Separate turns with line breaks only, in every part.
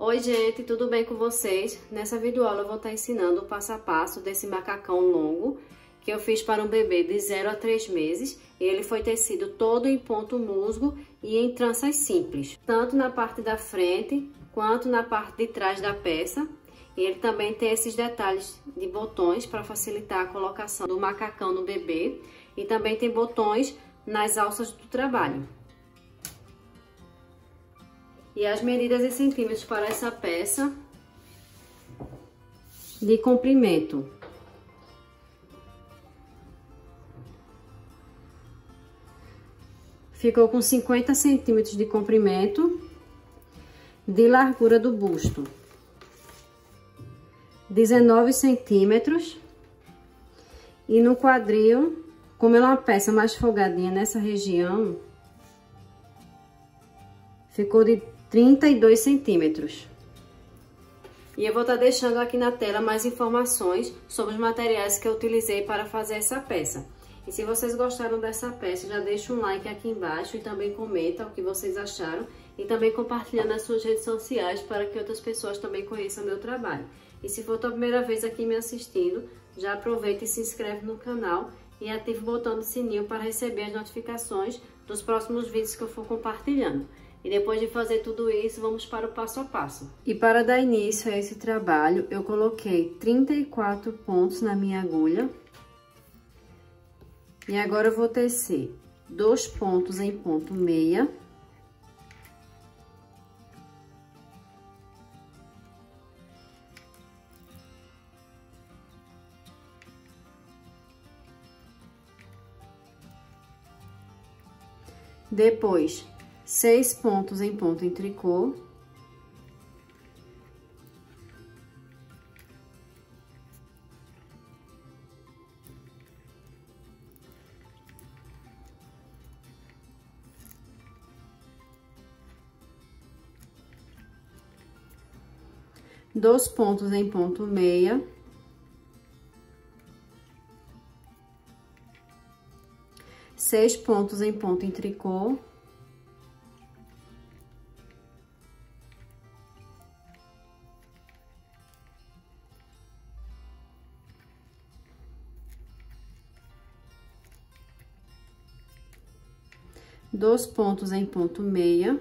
Oi gente, tudo bem com vocês? Nessa videoaula eu vou estar ensinando o passo a passo desse macacão longo que eu fiz para um bebê de 0 a 3 meses. Ele foi tecido todo em ponto musgo e em tranças simples, tanto na parte da frente quanto na parte de trás da peça. E ele também tem esses detalhes de botões para facilitar a colocação do macacão no bebê, e também tem botões nas alças do trabalho. E as medidas em centímetros para essa peça de comprimento. Ficou com 50 centímetros de comprimento, de largura do busto 19 centímetros, e no quadril, como ela é uma peça mais folgadinha nessa região, ficou de 32 centímetros. E eu vou estar deixando aqui na tela mais informações sobre os materiais que eu utilizei para fazer essa peça. E se vocês gostaram dessa peça, já deixa um like aqui embaixo e também comenta o que vocês acharam. E também compartilha nas suas redes sociais para que outras pessoas também conheçam o meu trabalho. E se for a tua primeira vez aqui me assistindo, já aproveita e se inscreve no canal e ativa o botão do sininho para receber as notificações dos próximos vídeos que eu for compartilhando. E depois de fazer tudo isso, vamos para o passo a passo. E para dar início a esse trabalho, eu coloquei 34 pontos na minha agulha. E agora eu vou tecer 2 pontos em ponto meia. Depois, 6 pontos em ponto em tricô. Dois pontos em ponto meia. Seis pontos em ponto em tricô. Dois pontos em ponto meia.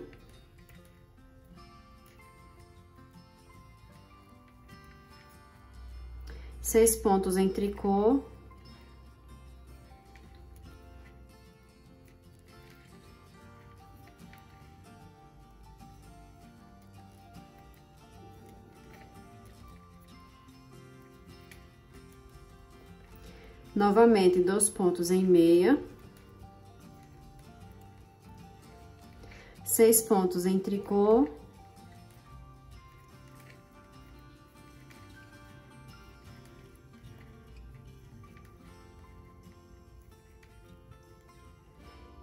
Seis pontos em tricô. Novamente, 2 pontos em meia. 6 pontos em tricô.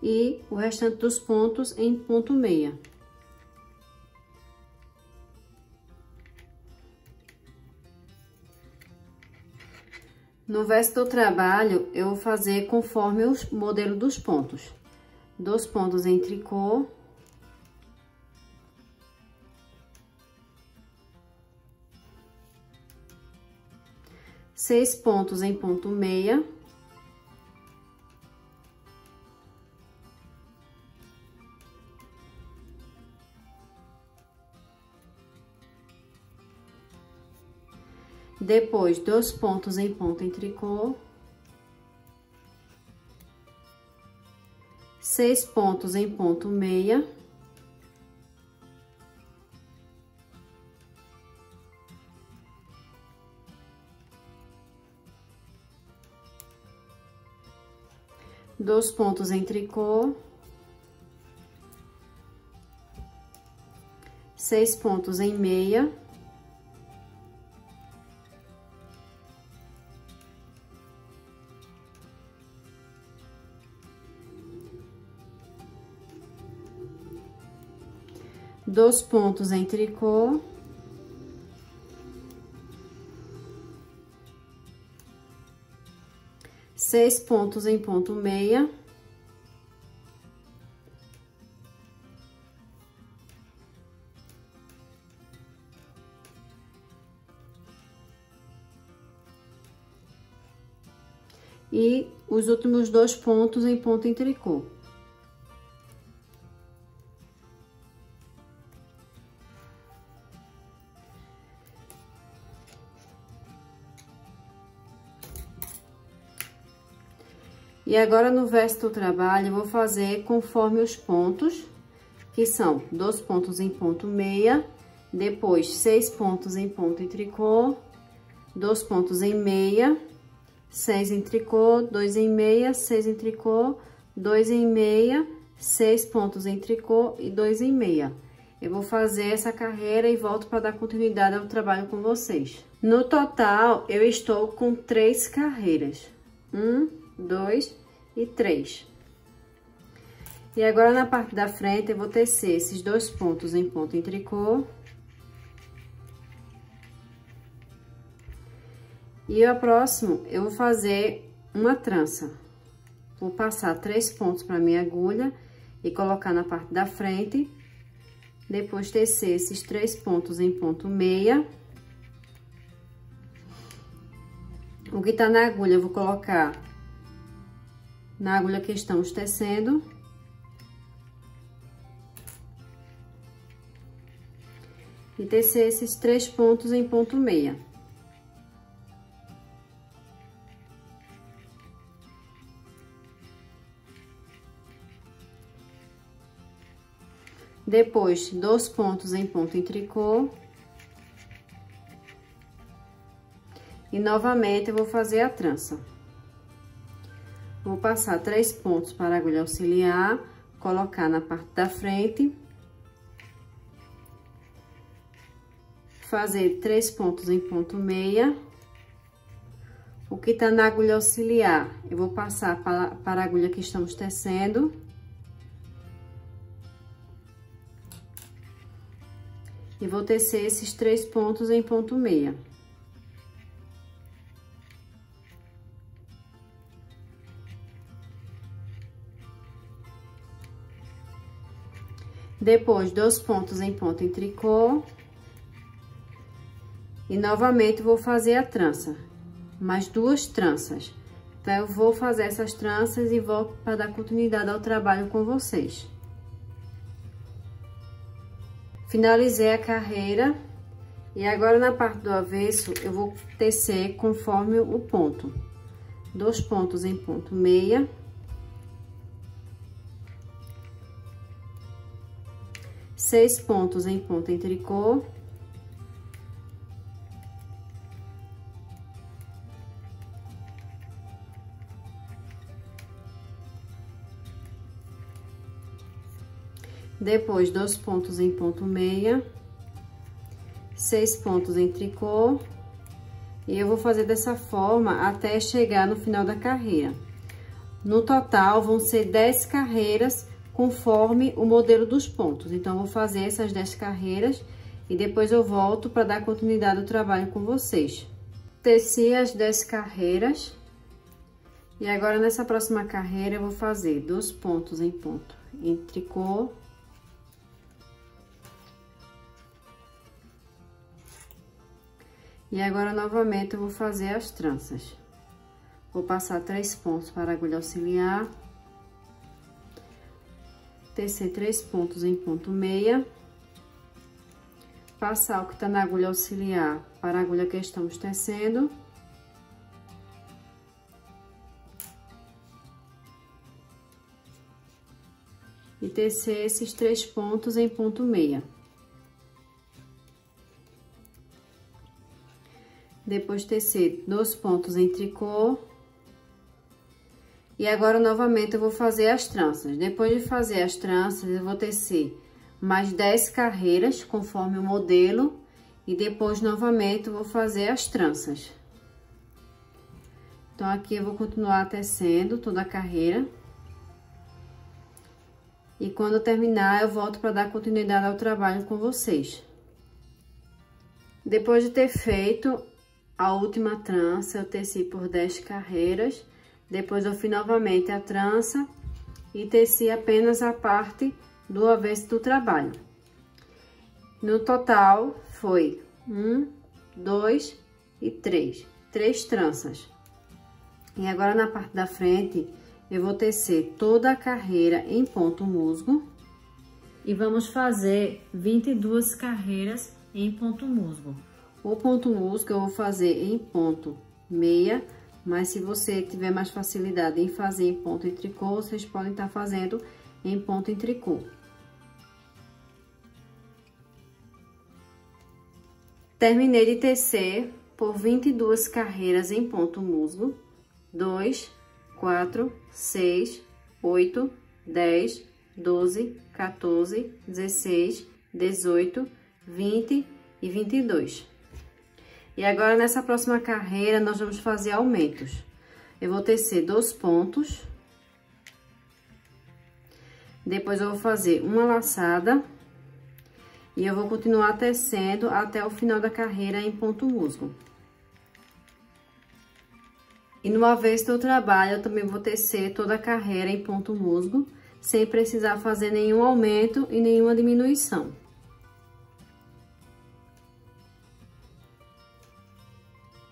E o restante dos pontos em ponto meia. No resto do trabalho, eu vou fazer conforme o modelo dos pontos. 2 pontos em tricô. 6 pontos em ponto meia. Depois, 2 pontos em ponto em tricô. 6 pontos em ponto meia. Dois pontos em tricô. 6 pontos em meia. Dois pontos em tricô. 6 pontos em ponto meia. e os últimos 2 pontos em ponto em tricô. E agora, no verso do trabalho, eu vou fazer conforme os pontos, que são 2 pontos em ponto meia, depois 6 pontos em ponto em tricô, 2 pontos em meia, 6 em tricô, 2 em meia, 6 em tricô, 2 em meia, 6 pontos em tricô e 2 em meia. Eu vou fazer essa carreira e volto para dar continuidade ao trabalho com vocês. No total, eu estou com 3 carreiras. 1, 2 e 3. E agora, na parte da frente, eu vou tecer esses 2 pontos em ponto em tricô. E o próximo, eu vou fazer uma trança. Vou passar 3 pontos para minha agulha e colocar na parte da frente. Depois, tecer esses 3 pontos em ponto meia. O que tá na agulha, eu vou colocar na agulha que estamos tecendo. E tecer esses 3 pontos em ponto meia. Depois, 2 pontos em ponto em tricô. E novamente, eu vou fazer a trança. Vou passar 3 pontos para a agulha auxiliar, colocar na parte da frente. Fazer 3 pontos em ponto meia. O que tá na agulha auxiliar, eu vou passar para a agulha que estamos tecendo. E vou tecer esses 3 pontos em ponto meia. Depois, 2 pontos em ponto em tricô. E novamente, vou fazer a trança. Mais 2 tranças. Então, eu vou fazer essas tranças e volto para dar continuidade ao trabalho com vocês. Finalizei a carreira. E agora, na parte do avesso, eu vou tecer conforme o ponto. 2 pontos em ponto meia. 6 pontos em ponto em tricô. Depois, 2 pontos em ponto meia, 6 pontos em tricô, e eu vou fazer dessa forma até chegar no final da carreira. No total, vão ser 10 carreiras conforme o modelo dos pontos. Então, eu vou fazer essas 10 carreiras e depois eu volto para dar continuidade ao trabalho com vocês. Teci as 10 carreiras e agora nessa próxima carreira eu vou fazer 2 pontos em ponto em tricô. E agora, novamente, eu vou fazer as tranças. Vou passar 3 pontos para a agulha auxiliar. Tecer 3 pontos em ponto meia. Passar o que tá na agulha auxiliar para a agulha que estamos tecendo. E tecer esses 3 pontos em ponto meia. Depois, tecer 2 pontos em tricô. E agora, novamente, eu vou fazer as tranças. Depois de fazer as tranças, eu vou tecer mais 10 carreiras, conforme o modelo. E depois, novamente, eu vou fazer as tranças. Então, aqui eu vou continuar tecendo toda a carreira. E quando terminar, eu volto para dar continuidade ao trabalho com vocês. Depois de ter feito a última trança, eu teci por 10 carreiras, depois eu fiz novamente a trança e teci apenas a parte do avesso do trabalho. No total, foi 1, 2 e 3 tranças. E agora, na parte da frente, eu vou tecer toda a carreira em ponto musgo. E vamos fazer 22 carreiras em ponto musgo. O ponto musgo eu vou fazer em ponto meia, mas se você tiver mais facilidade em fazer em ponto em tricô, vocês podem estar fazendo em ponto em tricô. Terminei de tecer por 22 carreiras em ponto musgo. 2, 4, 6, 8, 10, 12, 14, 16, 18, 20 e 22. E agora, nessa próxima carreira, nós vamos fazer aumentos. Eu vou tecer 2 pontos. Depois, eu vou fazer uma laçada. E eu vou continuar tecendo até o final da carreira em ponto musgo. E no avesso do trabalho, eu também vou tecer toda a carreira em ponto musgo, sem precisar fazer nenhum aumento e nenhuma diminuição.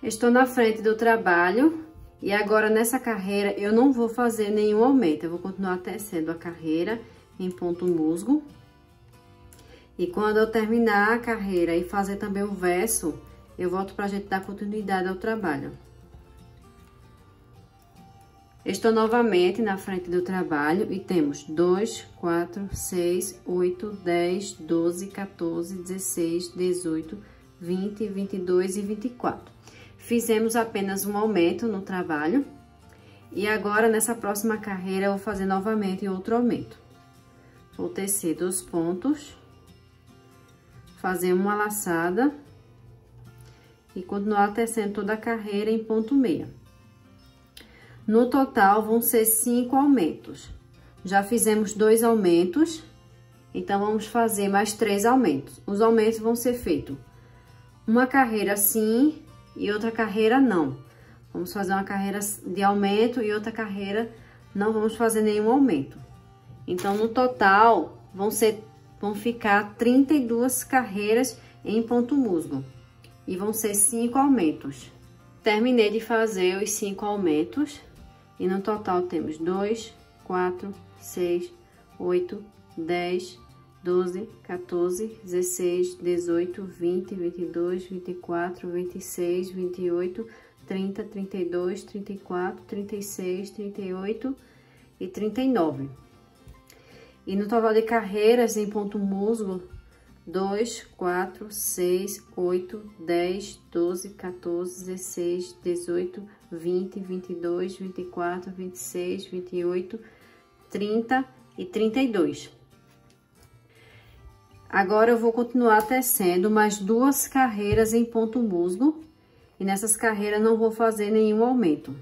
Estou na frente do trabalho e agora nessa carreira eu não vou fazer nenhum aumento, eu vou continuar tecendo a carreira em ponto musgo. E quando eu terminar a carreira e fazer também o verso, eu volto pra gente dar continuidade ao trabalho. Estou novamente na frente do trabalho e temos 2, 4, 6, 8, 10, 12, 14, 16, 18, 20, 22 e 24. Fizemos apenas um aumento no trabalho. E agora, nessa próxima carreira, eu vou fazer novamente outro aumento. Vou tecer 2 pontos, fazer uma laçada e continuar tecendo toda a carreira em ponto meia. No total, vão ser 5 aumentos. Já fizemos 2 aumentos, então vamos fazer mais 3 aumentos. Os aumentos vão ser feitos uma carreira sim e outra carreira não. Vamos fazer uma carreira de aumento e outra carreira não vamos fazer nenhum aumento. Então, no total, vão ficar 32 carreiras em ponto musgo e vão ser 5 aumentos. Terminei de fazer os 5 aumentos. E no total temos 2, 4, 6, 8, 10, 12, 14, 16, 18, 20, 22, 24, 26, 28, 30, 32, 34, 36, 38 e 39. E no total de carreiras em ponto musgo, 2, 4, 6, 8, 10, 12, 14, 16, 18, 20, 22, 24, 26, 28, 30 e 32. Agora, eu vou continuar tecendo mais 2 carreiras em ponto musgo. E nessas carreiras, não vou fazer nenhum aumento.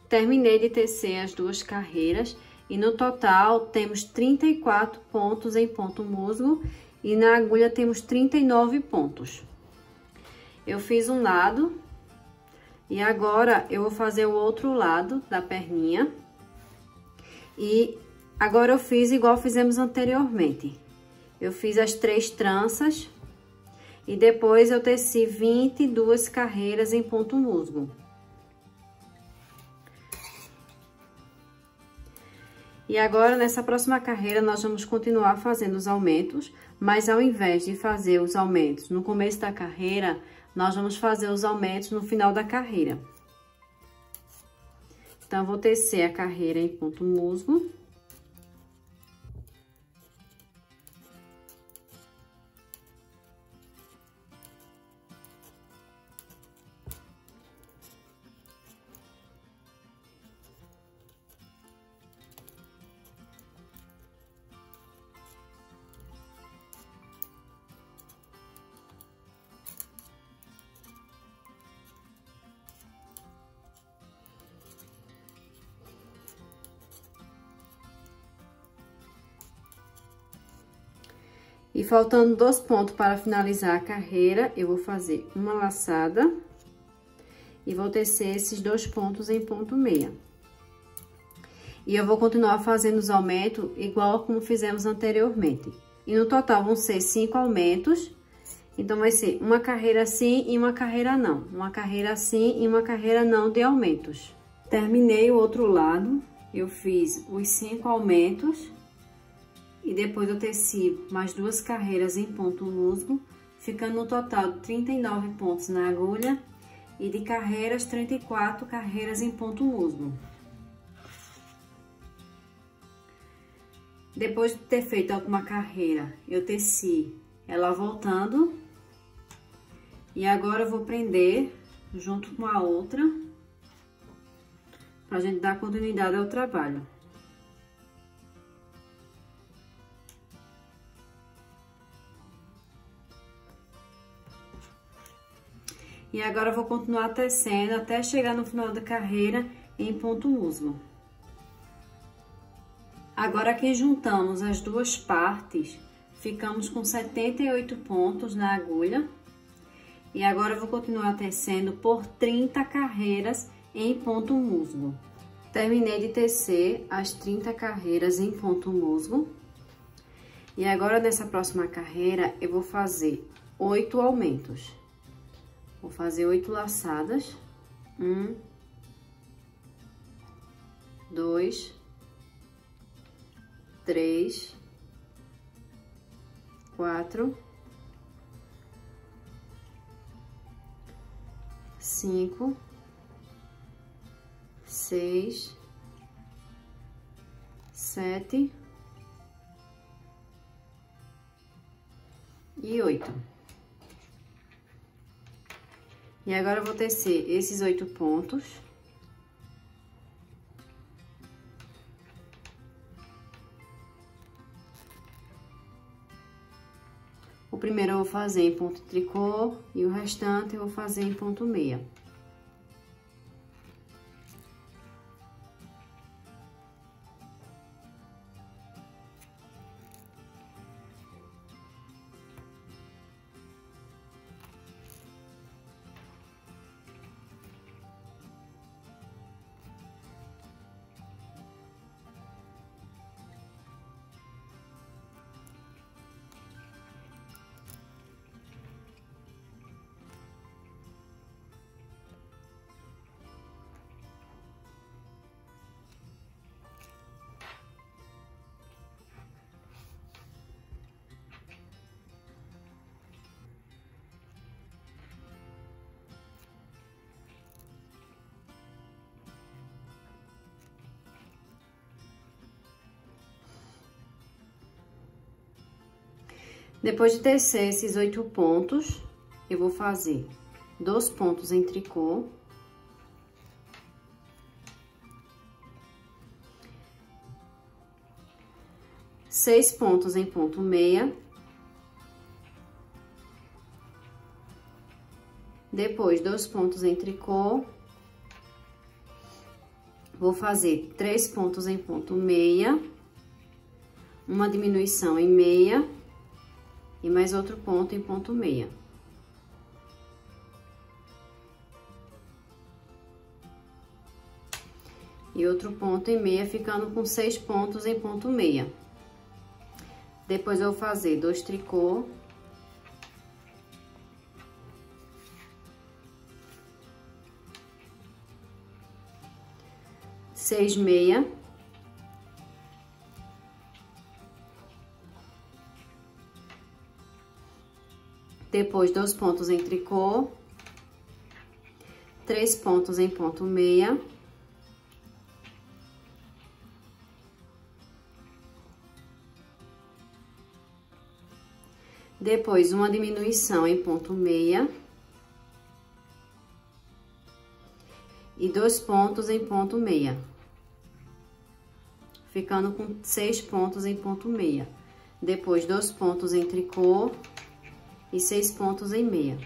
Terminei de tecer as 2 carreiras e no total temos 34 pontos em ponto musgo e na agulha temos 39 pontos. Eu fiz um lado e agora eu vou fazer o outro lado da perninha. E agora eu fiz igual fizemos anteriormente. Eu fiz as 3 tranças e depois eu teci 22 carreiras em ponto musgo. E agora, nessa próxima carreira, nós vamos continuar fazendo os aumentos, mas ao invés de fazer os aumentos no começo da carreira, nós vamos fazer os aumentos no final da carreira. Então, eu vou tecer a carreira em ponto musgo. E faltando 2 pontos para finalizar a carreira, eu vou fazer uma laçada e vou tecer esses 2 pontos em ponto meia. E eu vou continuar fazendo os aumentos igual como fizemos anteriormente. E no total vão ser 5 aumentos. Então, vai ser uma carreira sim e uma carreira não. Uma carreira sim e uma carreira não de aumentos. Terminei o outro lado. Eu fiz os 5 aumentos. E depois eu teci mais 2 carreiras em ponto musgo, ficando no total de 39 pontos na agulha e de carreiras, 34 carreiras em ponto musgo. Depois de ter feito a última carreira, eu teci ela voltando. E agora eu vou prender junto com a outra, pra gente dar continuidade ao trabalho. E agora eu vou continuar tecendo até chegar no final da carreira em ponto musgo. Agora que juntamos as duas partes, ficamos com 78 pontos na agulha. E agora eu vou continuar tecendo por 30 carreiras em ponto musgo. Terminei de tecer as 30 carreiras em ponto musgo. E agora nessa próxima carreira eu vou fazer 8 aumentos. Vou fazer 8 laçadas. 1, 2, 3, 4, 5, 6, 7 e 8. E agora eu vou tecer esses 8 pontos. O primeiro eu vou fazer em ponto tricô e o restante eu vou fazer em ponto meia. Depois de tecer esses 8 pontos, eu vou fazer 2 pontos em tricô. Seis pontos em ponto meia. Depois, 2 pontos em tricô. Vou fazer 3 pontos em ponto meia. Uma diminuição em meia. E mais outro ponto em ponto meia. E outro ponto em meia, ficando com 6 pontos em ponto meia. Depois eu vou fazer 2 tricô. Seis meia. Depois, 2 pontos em tricô, 3 pontos em ponto meia. Depois, uma diminuição em ponto meia. E 2 pontos em ponto meia. Ficando com 6 pontos em ponto meia. Depois, 2 pontos em tricô. E 6 pontos em meia.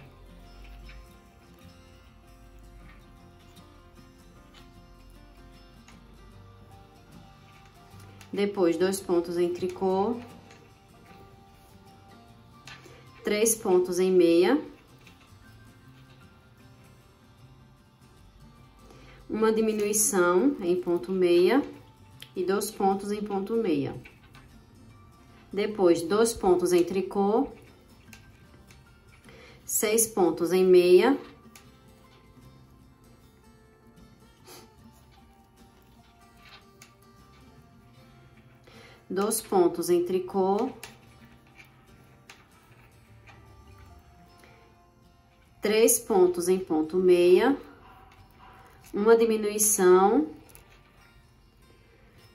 Depois, 2 pontos em tricô. 3 pontos em meia. Uma diminuição em ponto meia. E 2 pontos em ponto meia. Depois, 2 pontos em tricô, 6 pontos em meia, dois pontos em tricô, 3 pontos em ponto meia, uma diminuição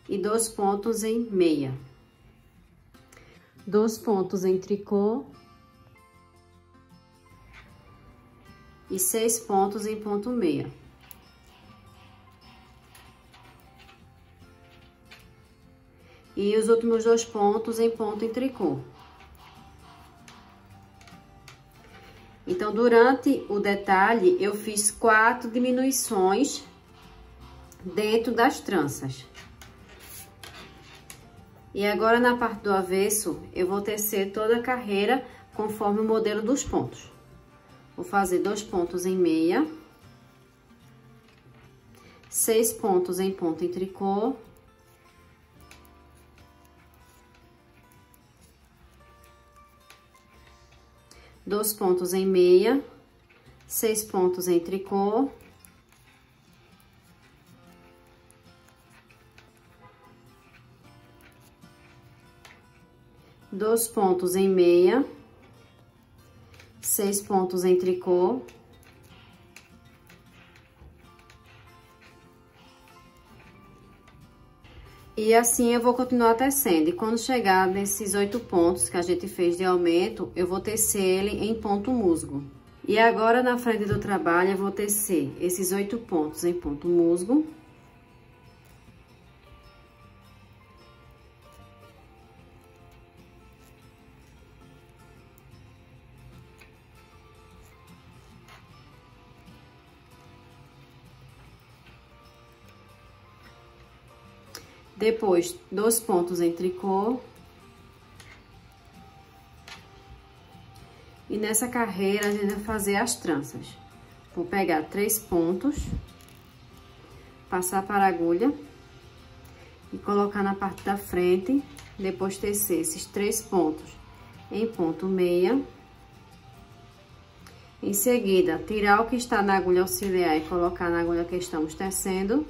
e 2 pontos em meia, 2 pontos em tricô e 6 pontos em ponto meia. E os últimos 2 pontos em ponto em tricô. Então, durante o detalhe, eu fiz 4 diminuições dentro das tranças. E agora, na parte do avesso, eu vou tecer toda a carreira conforme o modelo dos pontos. Vou fazer 2 pontos em meia, 6 pontos em ponto em tricô, dois pontos em meia, 6 pontos em tricô, dois pontos em meia, 6 pontos em tricô, e assim eu vou continuar tecendo. E quando chegar nesses 8 pontos que a gente fez de aumento, eu vou tecer ele em ponto musgo. E agora, na frente do trabalho, eu vou tecer esses 8 pontos em ponto musgo. Depois, 2 pontos em tricô. E nessa carreira, a gente vai fazer as tranças. Vou pegar 3 pontos, passar para a agulha e colocar na parte da frente. Depois, tecer esses 3 pontos em ponto meia. Em seguida, tirar o que está na agulha auxiliar e colocar na agulha que estamos tecendo.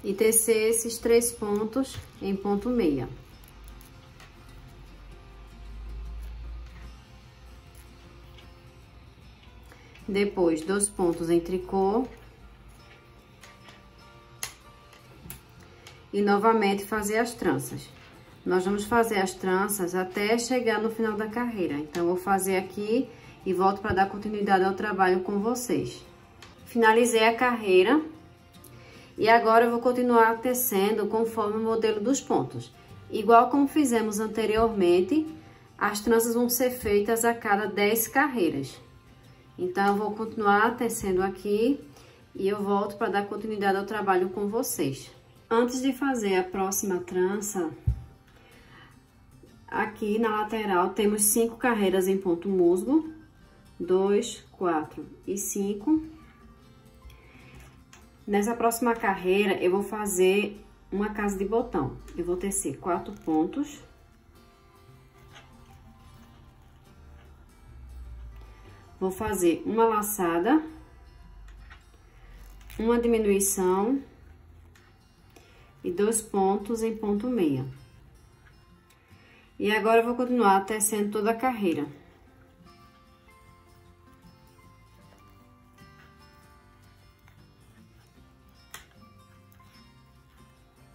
E tecer esses 3 pontos em ponto meia. Depois, 2 pontos em tricô. E novamente fazer as tranças. Nós vamos fazer as tranças até chegar no final da carreira. Então, eu vou fazer aqui e volto para dar continuidade ao trabalho com vocês. Finalizei a carreira. E agora, eu vou continuar tecendo conforme o modelo dos pontos. Igual como fizemos anteriormente, as tranças vão ser feitas a cada 10 carreiras. Então, eu vou continuar tecendo aqui e eu volto para dar continuidade ao trabalho com vocês. Antes de fazer a próxima trança, aqui na lateral temos 5 carreiras em ponto musgo, 2, 4 e 5. Nessa próxima carreira, eu vou fazer uma casa de botão. Eu vou tecer 4 pontos. Vou fazer uma laçada, uma diminuição e 2 pontos em ponto meia. E agora, eu vou continuar tecendo toda a carreira.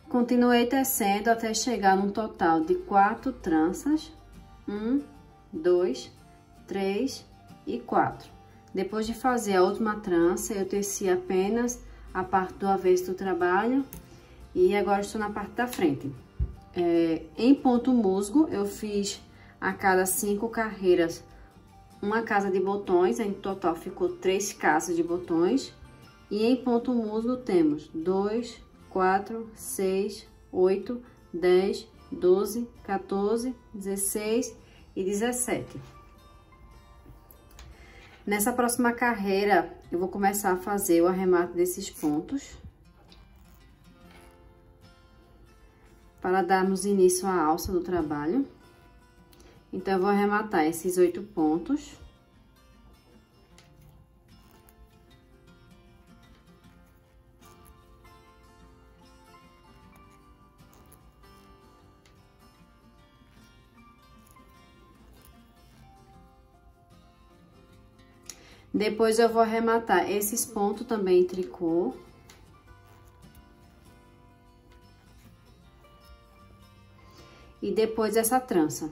Continuei tecendo até chegar num total de 4 tranças. 1, 2, 3 e 4. Depois de fazer a última trança, eu teci apenas a parte do avesso do trabalho. E agora estou na parte da frente. Em ponto musgo, eu fiz a cada 5 carreiras uma casa de botões. Em total ficou 3 casas de botões. E em ponto musgo temos 2, 4, 6, 8, 10, 12, 14, 16 e 17. Nessa próxima carreira, eu vou começar a fazer o arremate desses pontos. para darmos início à alça do trabalho. Então, eu vou arrematar esses 8 pontos. Depois, eu vou arrematar esses pontos também em tricô. E depois essa trança.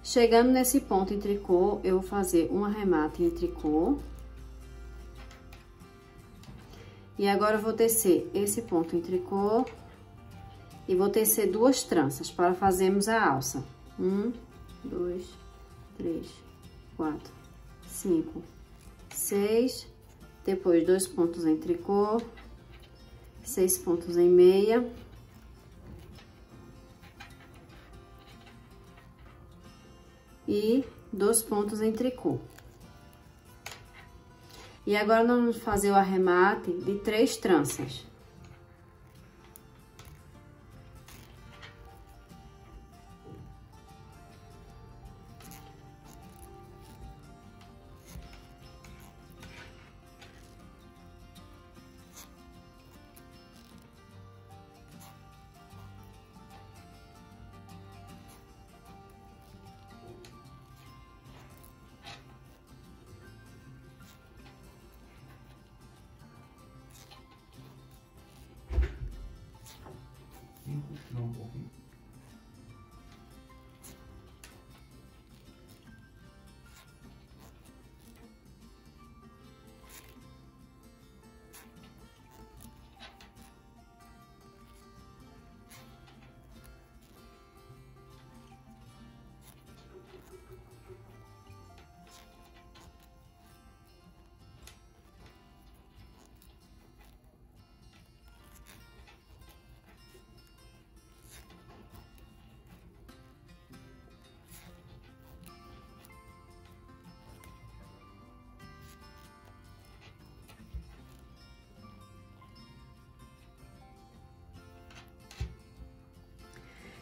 Chegando nesse ponto em tricô, eu vou fazer um arremate em tricô. E agora eu vou tecer esse ponto em tricô e vou tecer 2 tranças para fazermos a alça. 1, 2, 3, 4, 5, 6. Depois 2 pontos em tricô, 6 pontos em meia. E 2 pontos em tricô. E agora, nós vamos fazer o arremate de 3 tranças.
Não, um pouquinho.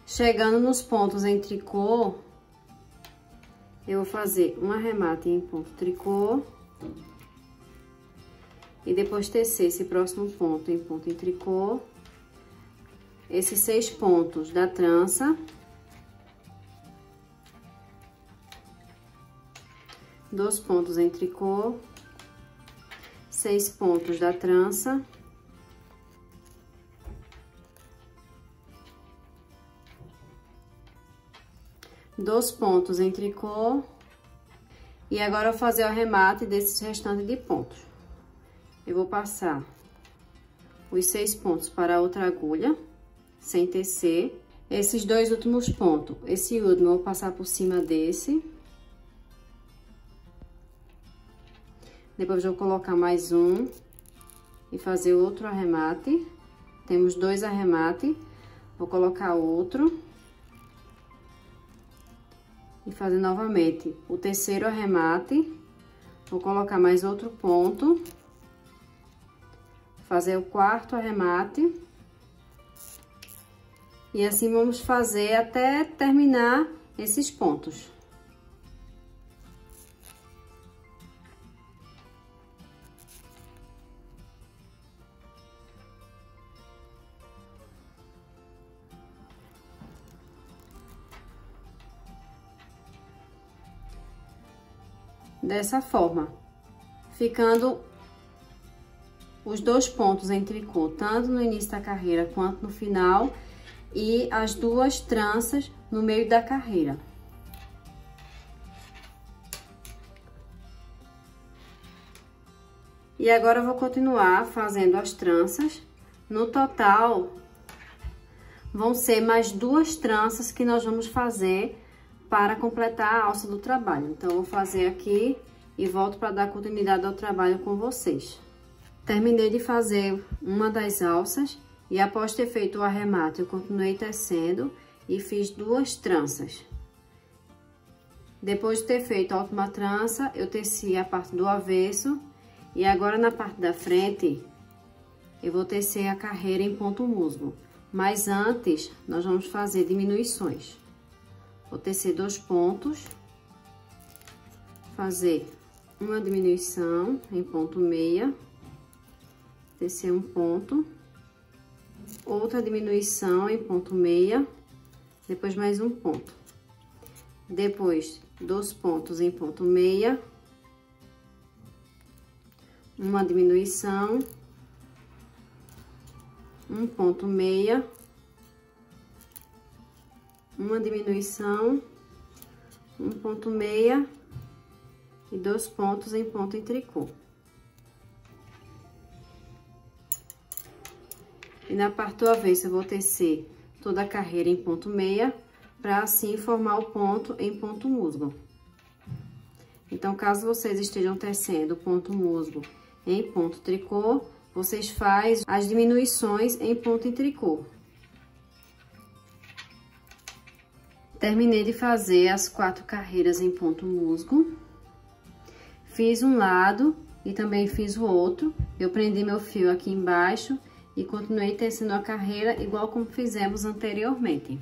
Chegando nos pontos em tricô, eu vou fazer um arremate em ponto tricô. E depois tecer esse próximo ponto em ponto em tricô. Esses 6 pontos da trança. 2 pontos em tricô. 6 pontos da trança. 2 pontos em tricô. E agora, eu vou fazer o arremate desses restantes de pontos. Eu vou passar os 6 pontos para a outra agulha, sem tecer. Esses 2 últimos pontos, esse último eu vou passar por cima desse. Depois, eu vou colocar mais um e fazer outro arremate. Temos 2 arremates, vou colocar outro. E fazer novamente o terceiro arremate, vou colocar mais outro ponto, fazer o 4º arremate, e assim vamos fazer até terminar esses pontos. Dessa forma, ficando os 2 pontos em tricô, tanto no início da carreira quanto no final, e as 2 tranças no meio da carreira. E agora, eu vou continuar fazendo as tranças. No total, vão ser mais 2 tranças que nós vamos fazer para completar a alça do trabalho. Então, eu vou fazer aqui e volto para dar continuidade ao trabalho com vocês. Terminei de fazer uma das alças e após ter feito o arremate, eu continuei tecendo e fiz 2 tranças. Depois de ter feito a última trança, eu teci a parte do avesso e agora na parte da frente eu vou tecer a carreira em ponto musgo. Mas antes, nós vamos fazer diminuições. Vou tecer 2 pontos, fazer uma diminuição em ponto meia, tecer um ponto, outra diminuição em ponto meia, depois mais um ponto. Depois, 2 pontos em ponto meia, uma diminuição, um ponto meia, uma diminuição, um ponto meia e 2 pontos em ponto em tricô. E na parte do avesso eu vou tecer toda a carreira em ponto meia, para assim formar o ponto em ponto musgo. Então, caso vocês estejam tecendo ponto musgo em ponto tricô, vocês fazem as diminuições em ponto em tricô. Terminei de fazer as 4 carreiras em ponto musgo. Fiz um lado e também fiz o outro. Eu prendi meu fio aqui embaixo e continuei tecendo a carreira igual como fizemos anteriormente.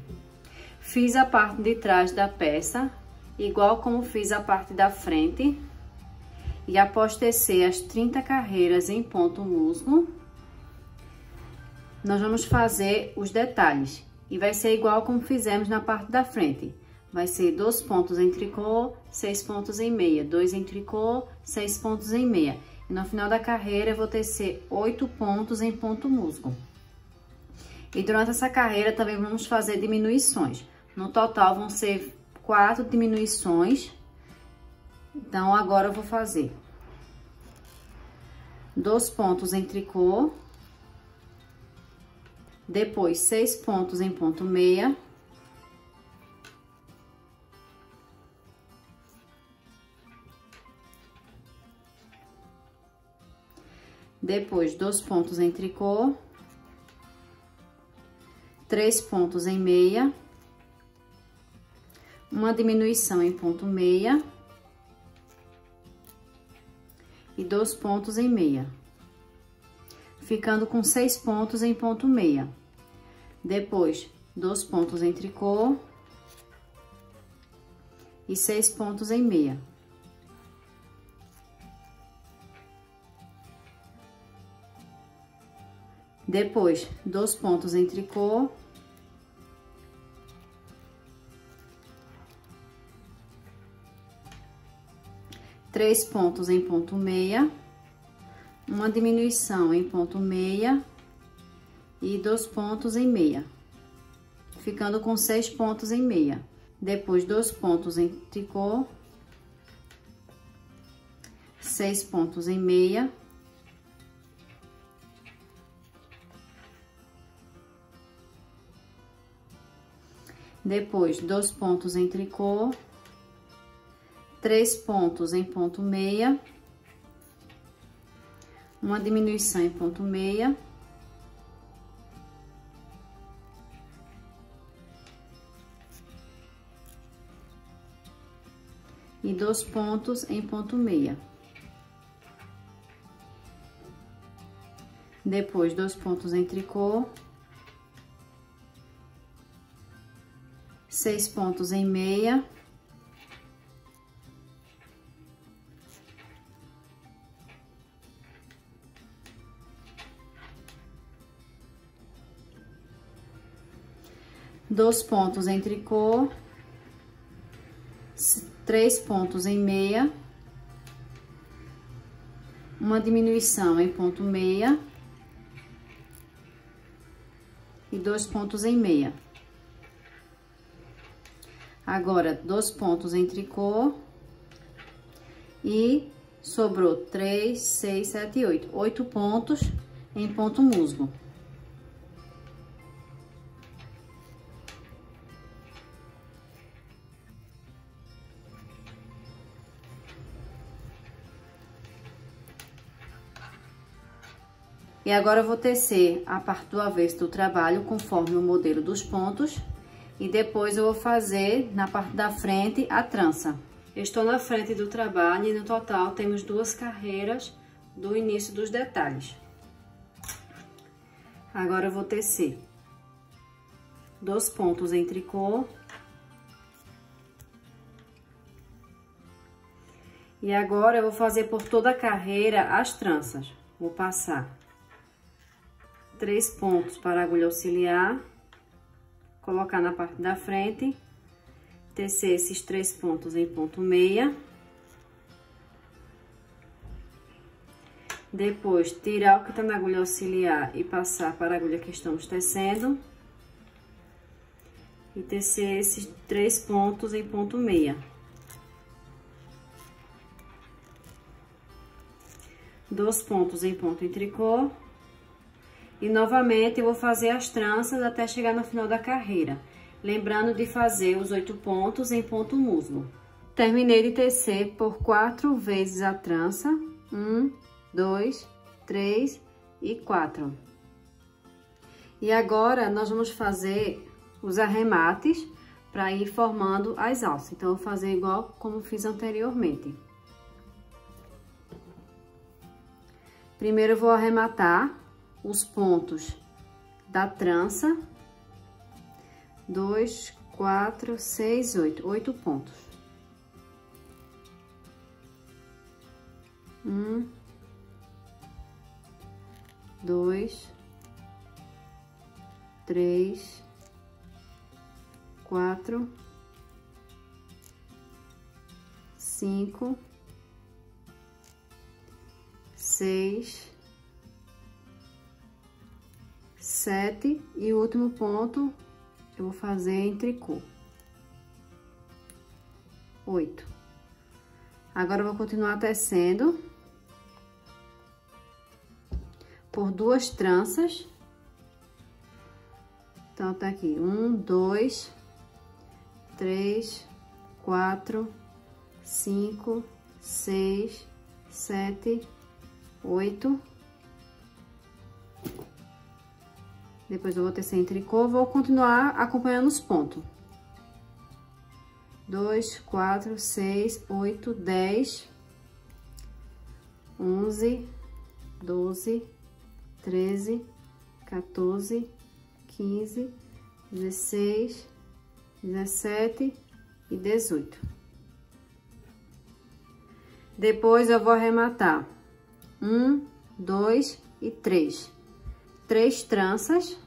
Fiz a parte de trás da peça, igual como fiz a parte da frente. E após tecer as 30 carreiras em ponto musgo, nós vamos fazer os detalhes. E vai ser igual como fizemos na parte da frente. Vai ser 2 pontos em tricô, 6 pontos em meia, 2 em tricô, 6 pontos em meia. E no final da carreira eu vou tecer 8 pontos em ponto musgo. E durante essa carreira também vamos fazer diminuições. No total vão ser 4 diminuições. Então, agora eu vou fazer 2 pontos em tricô, depois 6 pontos em ponto meia, depois 2 pontos em tricô, 3 pontos em meia, uma diminuição em ponto meia e 2 pontos em meia, ficando com 6 pontos em ponto meia. Depois, 2 pontos em tricô e 6 pontos em meia. Depois, 2 pontos em tricô. Três pontos em ponto meia, uma diminuição em ponto meia e 2 pontos em meia, ficando com 6 pontos em meia. Depois, 2 pontos em tricô, 6 pontos em meia, depois 2 pontos em tricô, 3 pontos em ponto meia, uma diminuição em ponto meia, e 2 pontos em ponto meia. Depois, 2 pontos em tricô, 6 pontos em meia, dois pontos em tricô, 3 pontos em meia, uma diminuição em ponto meia e 2 pontos em meia. Agora, 2 pontos em tricô e sobrou 3, 6, 7 e 8. 8 pontos em ponto musgo. E agora eu vou tecer a parte do avesso do trabalho conforme o modelo dos pontos. E depois eu vou fazer na parte da frente a trança. Eu estou na frente do trabalho e no total temos 2 carreiras do início dos detalhes. Agora eu vou tecer 2 pontos em tricô. E agora eu vou fazer por toda a carreira as tranças. Vou passar 3 pontos para a agulha auxiliar, colocar na parte da frente, tecer esses 3 pontos em ponto meia. Depois, tirar o que tá na agulha auxiliar e passar para a agulha que estamos tecendo. E tecer esses 3 pontos em ponto meia. Dois pontos em ponto em tricô. E novamente eu vou fazer as tranças até chegar no final da carreira. Lembrando de fazer os 8 pontos em ponto musgo. Terminei de tecer por 4 vezes a trança. 1, 2, 3 e 4. E agora nós vamos fazer os arremates para ir formando as alças. Então, eu vou fazer igual como fiz anteriormente. Primeiro eu vou arrematar os pontos da trança. 2, 4, 6, 8. 8 pontos. 1, 2, 3, 4, 5, 6, 7 e o último ponto eu vou fazer em tricô. 8. Agora eu vou continuar tecendo por 2 tranças. Então, tá aqui 1, 2, 3, 4, 5, 6, 7, 8. Depois eu vou tecer em tricô, vou continuar acompanhando os pontos. 2, 4, 6, 8, 10, 11, 12, 13, 14, 15, 16, 17 e 18. Depois eu vou arrematar 1, 2 e 3. 3 tranças.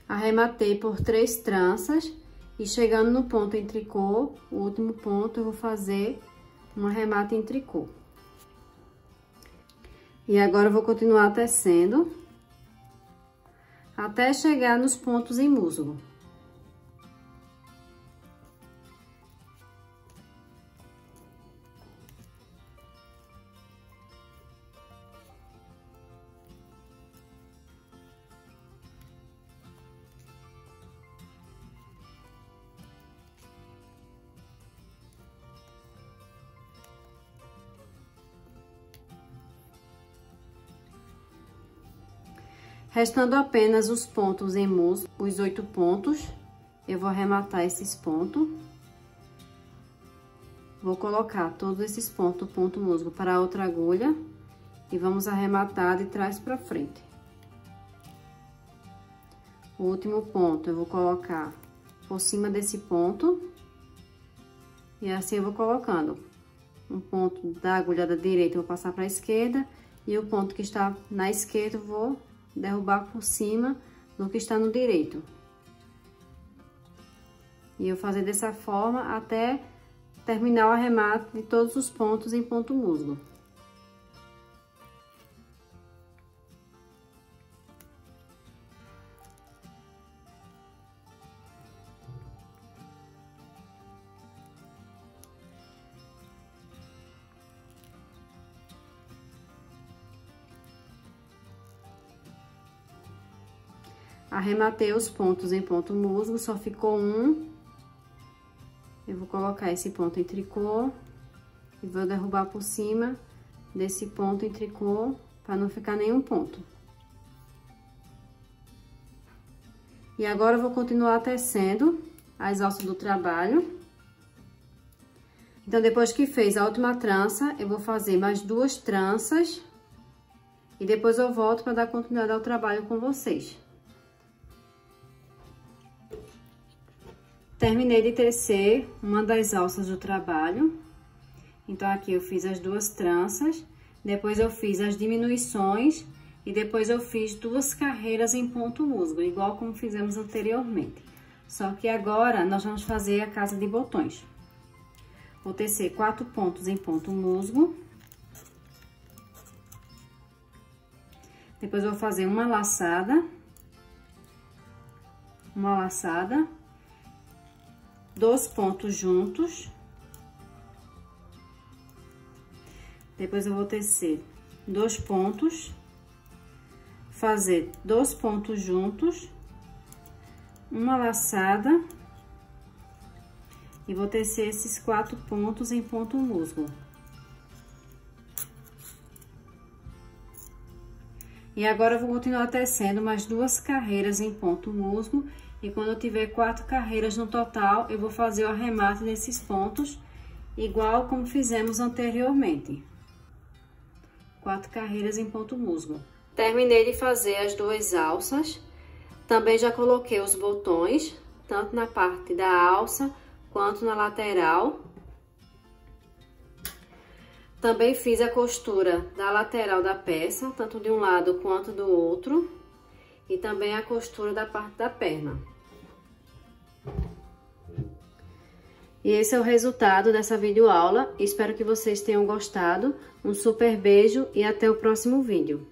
Arrematei por 3 tranças e chegando no ponto em tricô, o último ponto eu vou fazer um arremate em tricô. E agora eu vou continuar tecendo até chegar nos pontos em musgo. Restando apenas os pontos em musgo, os 8 pontos, eu vou arrematar esses pontos. Vou colocar todos esses pontos, ponto musgo, para a outra agulha e vamos arrematar de trás para frente. O último ponto eu vou colocar por cima desse ponto e assim eu vou colocando. Um ponto da agulha da direita eu vou passar para a esquerda e o ponto que está na esquerda eu vou derrubar por cima do que está no direito. E eu fazer dessa forma até terminar o arremate de todos os pontos em ponto musgo. Arrematei os pontos em ponto musgo, só ficou um. Eu vou colocar esse ponto em tricô e vou derrubar por cima desse ponto em tricô para não ficar nenhum ponto. E agora eu vou continuar tecendo as alças do trabalho. Então, depois que fez a última trança, eu vou fazer mais 2 tranças e depois eu volto para dar continuidade ao trabalho com vocês. Terminei de tecer uma das alças do trabalho. Então, aqui eu fiz as 2 tranças, depois eu fiz as diminuições e depois eu fiz 2 carreiras em ponto musgo, igual como fizemos anteriormente. Só que agora nós vamos fazer a casa de botões. Vou tecer 4 pontos em ponto musgo. Depois eu vou fazer uma laçada. 2 pontos juntos. Depois eu vou tecer 2 pontos, fazer 2 pontos juntos, uma laçada e vou tecer esses 4 pontos em ponto musgo. E agora eu vou continuar tecendo mais 2 carreiras em ponto musgo. E quando eu tiver 4 carreiras no total, eu vou fazer o arremate desses pontos, igual como fizemos anteriormente. 4 carreiras em ponto musgo. Terminei de fazer as 2 alças. Também já coloquei os botões, tanto na parte da alça, quanto na lateral. Também fiz a costura da lateral da peça, tanto de um lado quanto do outro. E também a costura da parte da perna. E esse é o resultado dessa videoaula. Espero que vocês tenham gostado. Um super beijo e até o próximo vídeo.